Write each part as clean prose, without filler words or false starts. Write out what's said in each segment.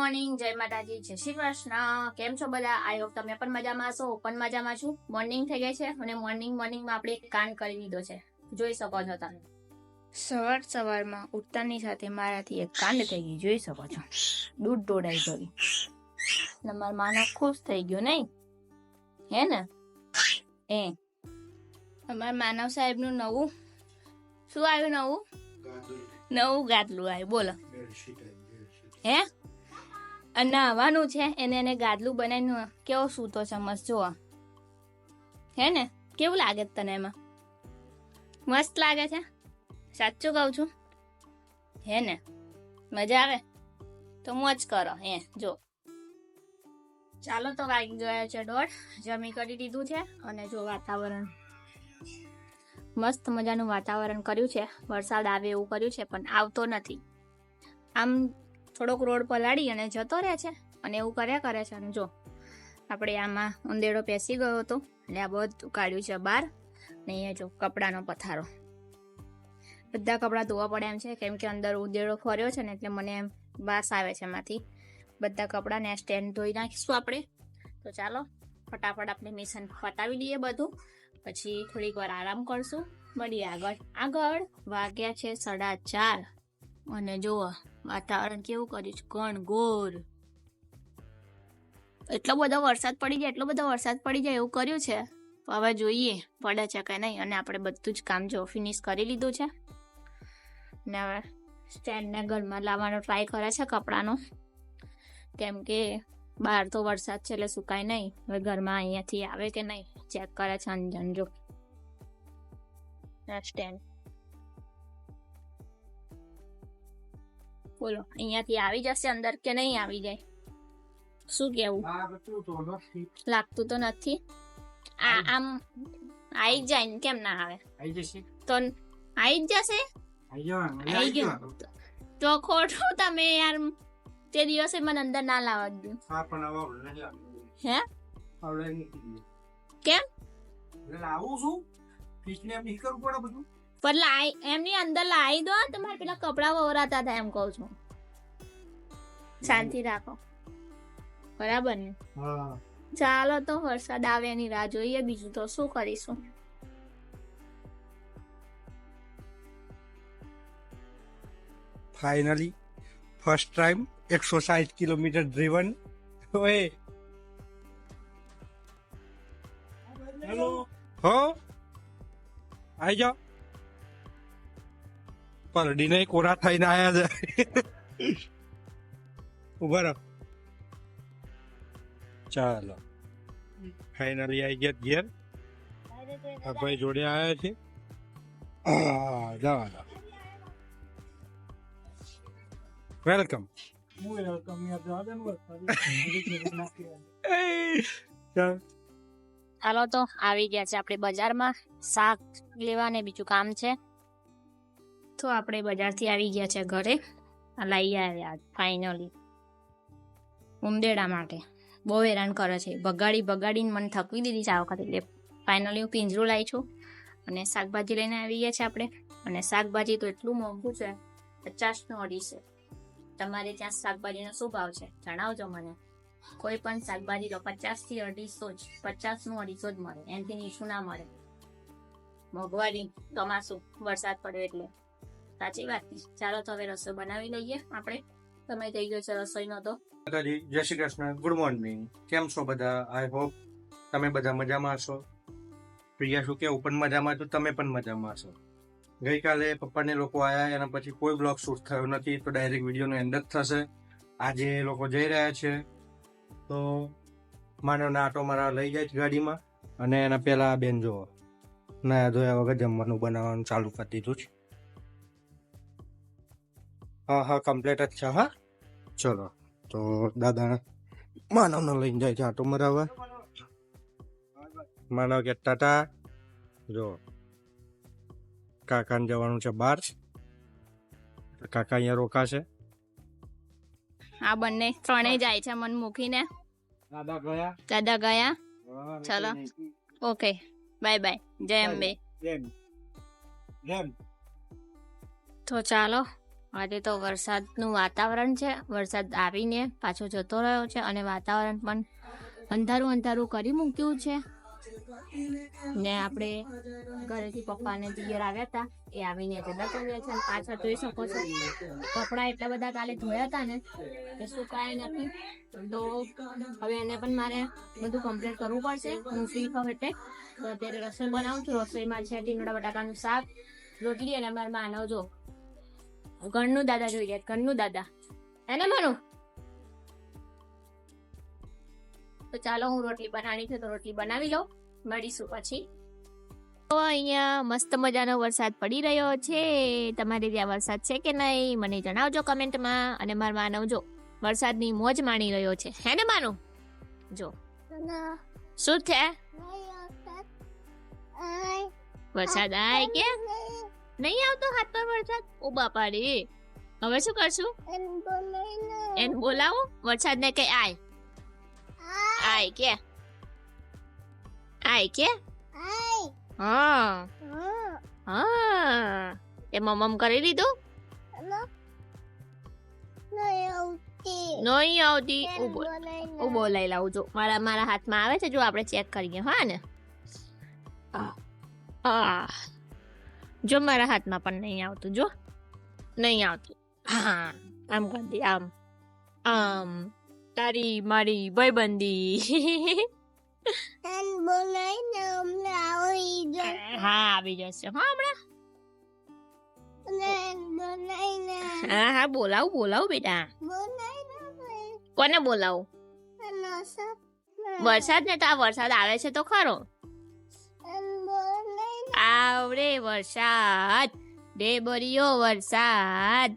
Morning, જય માતાજી, જય શ્રી કૃષ્ણ. કેમ છો બધા? આઈ હોપ તમે પણ મજામાં હશો. હું પણ મજામાં છું. મોર્નિંગ થઈ ગઈ છે અને મોર્નિંગમાં આપણે એક કાંડ કરી લીધો છે. જોઈ શકો છો તમે. સવારમાં ઉઠતાની સાથે મારાથી એક કાંડ થઈ ગઈ. જોઈ શકો છો. દૂધ ઢોળાઈ ગયું. તમારા માનો ખુશ થઈ ગયો નહીં? હે ને? અમારા માનવ સાહેબનું નવું શું આવ્યું? નવું ગાદલું આવ્યું. બોલો. હે? અને આવવાનું છે એને ગાદલું બનાવીને કેવો સૂતો છે મસ્ત. જો હે ને, કેવું લાગે તને? એમાં મસ્ત લાગે છે. સાચું કહું છું. હે ને? મજા આવે તો મોજ કરો. જો ચાલો તો વાગી ગયા છે 1:30. જમી કરી દીધું છે અને જો વાતાવરણ મસ્ત મજાનું વાતાવરણ કર્યું છે. વરસાદ આવે એવું કર્યું છે પણ આવતો નથી. આમ થોડોક રોડ પલાળી અને જતો રહે છે અને એવું કર્યા કરે છે. અને જો આપણે આમાં ઉંદેડો પેસી ગયો હતો એટલે આ બધું કાઢ્યું છે બહાર. ને અહીંયા જો કપડાનો પથારો, બધા કપડાં ધોવા પડે એમ છે કેમ કે અંદર ઉંદેડો ફર્યો છે ને એટલે મને એમ વાસ આવે છે એમાંથી. બધા કપડાને સ્ટેન્ડ ધોઈ નાખીશું આપણે. તો ચાલો ફટાફટ આપણે મિશન પતાવી લઈએ બધું, પછી થોડીક વાર આરામ કરશું. મળીએ આગળ. વાગ્યા છે 4:30 અને જુઓ વાતાવરણ કેવું કર્યું છે, ઘનઘોર. એટલો બધો વરસાદ પડી જાય એવું કર્યું છે. હવે જોઈએ પડે છે કે નહીં. અને આપણે બધું જ કામ જો ફિનિશ કરી લીધું છે ને હવે સ્ટેન્ડને ઘરમાં લાવવાનો ટ્રાય કરે છે કપડાનો, કેમ કે બહાર તો વરસાદ છે એટલે સુકાય નહીં. હવે ઘરમાં અહીંયાથી આવે કે નહીં ચેક કરે છે અંજન. જો સ્ટેન્ડ બોલો અહીંયાથી આવી જશે અંદર કે નહીં આવી જાય? શું કેવું? લાગતું તો નથી. આમ આવી જાય ને કેમ ના આવે? તો આવી જ જશે. આવી ગયું તો ખોટું તમે યાર. તે દિવસે મને અંદર ના લાવવા દઉં. હે કેમ? એમની અંદર લાવી દો. તમારે પેલા કપડા વવરાતા હતા એમ કહું છું. શાંતિ રાખો, બરાબર ને? ચાલો તો વરસાદ આવે એની રાહ જોઈએ. બીજું તો શું કરીશું? Finally first time 160 kilometre driven. ઓય હેલો હો, આઈ જાઓ. પરડી નહીં કોરા થઈને આયા છે. ઉભા રહો. ચાલો ફાઇનલી આવી ગયા ઘેર. આ ભાઈ જોડે આવ્યા છે. જવા દો. વેલકમ. ચાલો તો આવી ગયા છે આપણે બજારમાં શાક લેવા ને બીજું કામ છે. તો આપણે બજારથી આવી ગયા છે ઘરે. લઈ આવ્યા ફાઇનલી ઉંદેડા માટે. બહુ હેરાન કરે છે. બગાડીને મને થકવી દીધી છે આ વખતે. એટલે ફાઇનલી હું પિંજરું લાવી છું અને શાકભાજી લઈને આવી ગયા છે આપણે. અને શાકભાજી તો એટલું મોંઘું છે, 50નું અઢી છે. તમારે ત્યાં શાકભાજીનો શું ભાવ છે જણાવજો મને. કોઈ પણ શાકભાજી તો 50 થી 250 જ, 50નું 250 જ મળે. એનાથી નીચું ના મળે. મોંઘવારી તમાશું વરસાદ પડ્યો એટલે. સાચી વાત ને? ચાલો તો હવે રસોઈ બનાવી લઈએ આપણે. સમય થઈ ગયો છે રસોઈનો. તો જય શ્રી કૃષ્ણ, ગુડ મોર્નિંગ. કેમ છો બધા? આઈ હોપ તમે બધા મજામાં હશો. પ્રિયા શું કેવું પણ મજામાં છો, તમે પણ મજામાં હશો. ગઈકાલે પપ્પાને લોકો આવ્યા, એના પછી કોઈ બ્લોગ શૂટ થયો નથી, તો ડાયરેક્ટ વિડીયોનો એન્ડ જ થશે. આજે એ લોકો જઈ રહ્યા છે તો માનવના આટો મારા લઈ જાય છે ગાડીમાં. અને એના પહેલા બેન જો નયા ધોયા વગર જમવાનું બનાવવાનું ચાલુ કરી દીધું છે. હા કમ્પ્લીટ જ છે. હા ચલો તો દાદા માનવને લઈને જાય છે આટો મરાવવા. માનવ કે ટાટા. જો કાકાને જવાનું છે બહાર. કાકા અહીંયા રોકાશે. આ બંને ત્રણેય જાય છે મન મૂકીને. દાદા ગયા. ચલો ઓકે, બાય બાય. જય અંબે. તો ચાલો આજે તો વરસાદનું વાતાવરણ છે. વરસાદ આવીને પાછો જતો રહ્યો છે અને વાતાવરણ પણ અંધારું અંધારું કરી મૂક્યું છે. ને આપણે ઘરેથી પપ્પાને દિયર આવ્યા હતા, એ આવીને જતા કર્યા છે. પાછળ જોઈ શકો છો કપડા એટલા બધા કાલે ધોયા હતા ને એ સુકાયા નથી, તો હવે એને પણ મારે બધું કમ્પ્લીટ કરવું પડશે. હું ફ્રી થઉં એટલે તો અત્યારે રસોઈ બનાવું છું. રસોઈમાં છે ટીંગડા બટાકાનું શાક, રોટલી અને મારા માનવ જો ઘરનું દાદા જોઈએ, ઘરનું દાદા એને માનું. તો ચાલો હું રોટલી બનાવી છે તો રોટલી બનાવી લઉં, મળીશું પછી. તો અહીંયા મસ્ત મજાનો વરસાદ પડી રહ્યો છે. તમારે ત્યાં વરસાદ છે કે નહીં મને જણાવજો કમેન્ટમાં. અને મારા માનવ જો વરસાદની મોજ માણી રહ્યો છે, હે ને માનું? જો શું છે વરસાદ આય કે નહીં આવતો હાથ પર વરસાદ? ઓ બાપા રે, હવે શું કરશું? એને બોલાવો વરસાદ ને કઈ આય આય કે આય કે હા હા એ મમ્મ કરી લીધું? નહીં આવતી. હું બોલાઈ લાવું જો મારા હાથમાં આવે છે, જો આપણે ચેક કરીએ. હા ને જો મારા હાથમાં પણ નહીં આવતું, જો નહીં આવતું. હા આમ કરી દે, આમ આમ તારી મારી ભાઈબંધી. હા આવી જશે. હા હમણાં હા હા બોલાવું બેટા. કોને બોલાવું? વરસાદ ને તો આ વરસાદ આવે છે તો ખરો. આવડે વરસાદ ડેબરીયો વરસાદ,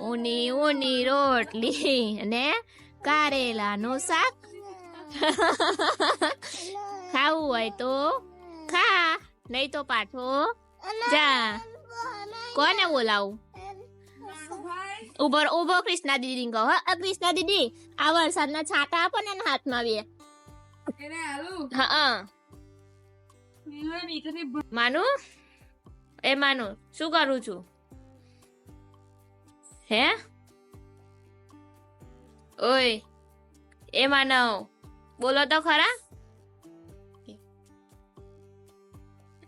ઊની ઊની રોટલી અને કારેલાનું શાક. ખાવું હોય તો ખા, નહીં તો પાછો જા. કોને બોલાવું? ઉભો કૃષ્ણા દીદી કહો. કૃષ્ણા દીદી આ વરસાદના છાંટા આપો ને હાથમાં બે. હા માનું, એ માનું શું કરું છું? હે ઓય એ માનવ બોલો તો ખરા,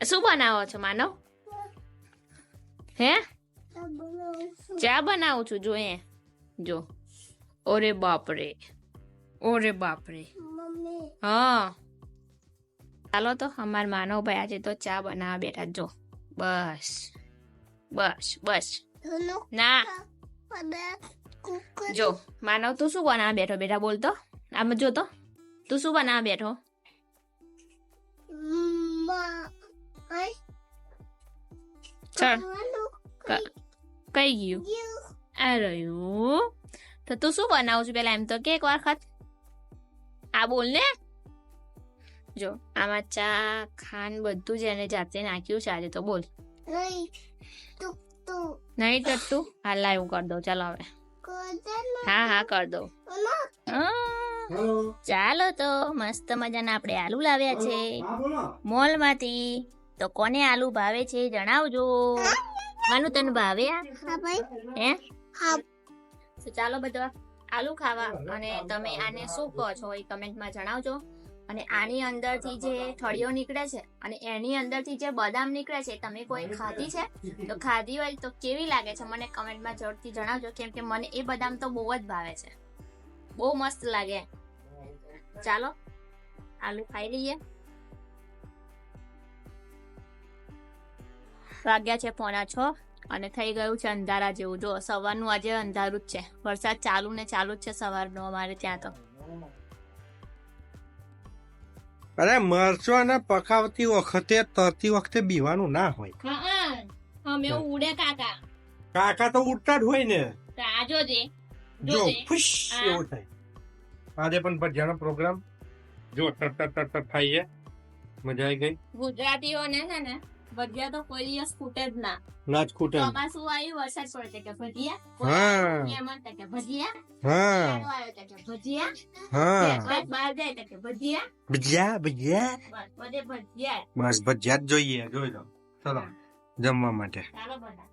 શું બનાવો છો માનવ? હે ચા બનાવું છું. જો એ જો, ઓરે બાપરે, ઓરે બાપરે. હા ચાલો તો અમાર માનવભાઈ આજે તો ચા બનાવવા બેઠા. જો બસ બસ બસ ના જો માનવ તું શું બનાવવા બેઠો બેટા? બોલતો આમ જો તો તું શું બનાવવા બેઠો? ચલ કઈ ગયું આ રહ્યું. તો તું શું બનાવું છું પેલા એમ તો કે એક વખત આ બોલ ને. જો આમાં ચા ખાંડ બધું જ એને જાતે નાખ્યું છે આજે તો. બોલ નહીં તરતું? હાલ લાવ હું કરી દઉં. ચાલો હવે હા કર દઉં. ચાલો તો મસ્ત મજાના આપણે આલુ લાવ્યા છે મોલ માંથી. તો કોને આલુ ભાવે છે જણાવજો. માનું તને ભાવે? હે તો ચાલો બધા આલુ ખાવા. અને તમે આને શું કહો છો એ કમેન્ટમાં જણાવજો. અને આની અંદરથી જે થળીઓ નીકળે છે અને એની અંદરથી જે બદામ નીકળે છે તમે કોઈ ખાધી છે? તો ખાધી હોય તો કેવી લાગે છે મને કમેન્ટમાં જરૂરથી જણાવજો. કેમ કે મને એ બદામ તો બહુ જ ભાવે છે, બહુ મસ્ત લાગે. ચાલો આલુ ખાઈ લઈએ. વાગ્યા છે 5:45 અને થઈ ગયું છે અંધારા જેવું. જો સવારનું આજે અંધારું જ છે, વરસાદ ચાલુ ને ચાલુ જ છે સવારનો અમારે ત્યાં તો. અરે મરચો પકાવતી વખતે તરતી વખતે બીવાનું ના હોય. અમે ઉડે કાકા. કાકા તો ઉડતા જ હોય ને. જો ફુશ એવું થાય. આજે પણ ભજીયાનો પ્રોગ્રામ જો તટ થાય છે. મજા આવી ગઈ. ગુજરાતીઓને છે ને ભજીયા તો કોઈ દિવસ ખૂટે જ ના. ના જ ખૂટે. ચોમાસું આવ્યું વરસાદ પડે કે ભજીયા. કે ભજીયા. ભજીયા. બહાર જાય કે ભજીયા. ભજીયા બધે ભજીયા. બસ ભજીયા જ જોઈએ. જોઈ લો. ચલો જમવા માટે. ચાલો બધા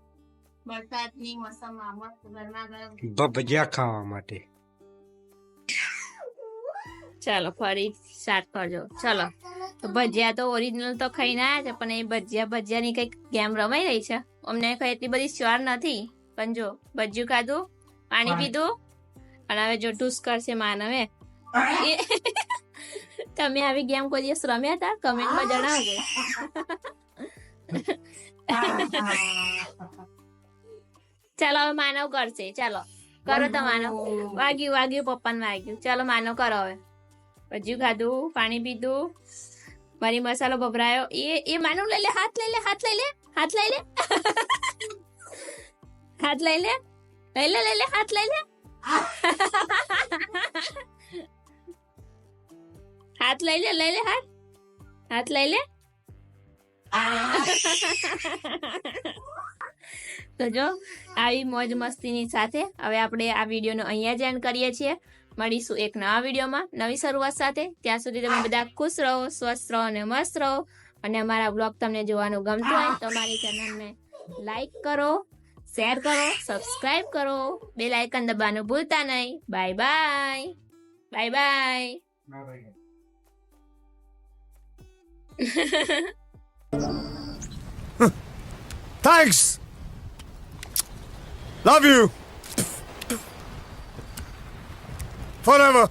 વરસાદની મોસમમાં મસ્ત ગરમા ગરમ ભજીયા ખાવા માટે. ચાલો ફરી સ્ટાર્ટ કરજો. ચલો તો ભજીયા તો ઓરિજિનલ તો ખાઈને આવ્યા છે, પણ એ ભજીયાની કઈક ગેમ રમાઈ રહી છે. અમને કઈ એટલી બધી શ્યોર નથી, પણ જો ભજીયું ખાધું, પાણી પીધું, અને હવે જો ઢૂસ કરશે માનવે. તમે આવી ગેમ કોઈ દિવસ રમ્યા હતા? કમેન્ટમાં જણાવજો. ચાલો હવે માનવ કરશે. ચાલો કરો તો માનવ. વાગ્યું પપ્પાને વાગ્યું. ચાલો માનવ કરો હવે. ભજીયું ખાધું, પાણી પીધું, મરી મસાલો ભભરાયો. એ માનવ લઈ લે, હાથ લઈ લે, હાથ લઈ લે, હાથ લઈ લે, હાથ લઈ લે, લઈ લે, હાથ લઈ લે, હાથ લઈ લે, હાથ લઈ લે. તો જો આવી મોજ મસ્તીની સાથે હવે આપણે આ વિડીયોનો અહીંયા જ એન્ડ કરીએ છીએ. મળીશું એક નવા વિડીયોમાં નવી શરૂઆત સાથે. ત્યાં સુધી તમે બધા ખુશ રહો, સ્વસ્થ રહો અને મસ્ત રહો. અને અમારા બ્લોગ તમને જોવાનું ગમતું હોય તો મારી ચેનલને લાઈક કરો, શેર કરો, સબસ્ક્રાઇબ કરો, બેલ આઇકન દબાવવાનું ભૂલતા નહીં. Bye bye, bye bye. Thanks. Love you. Forever.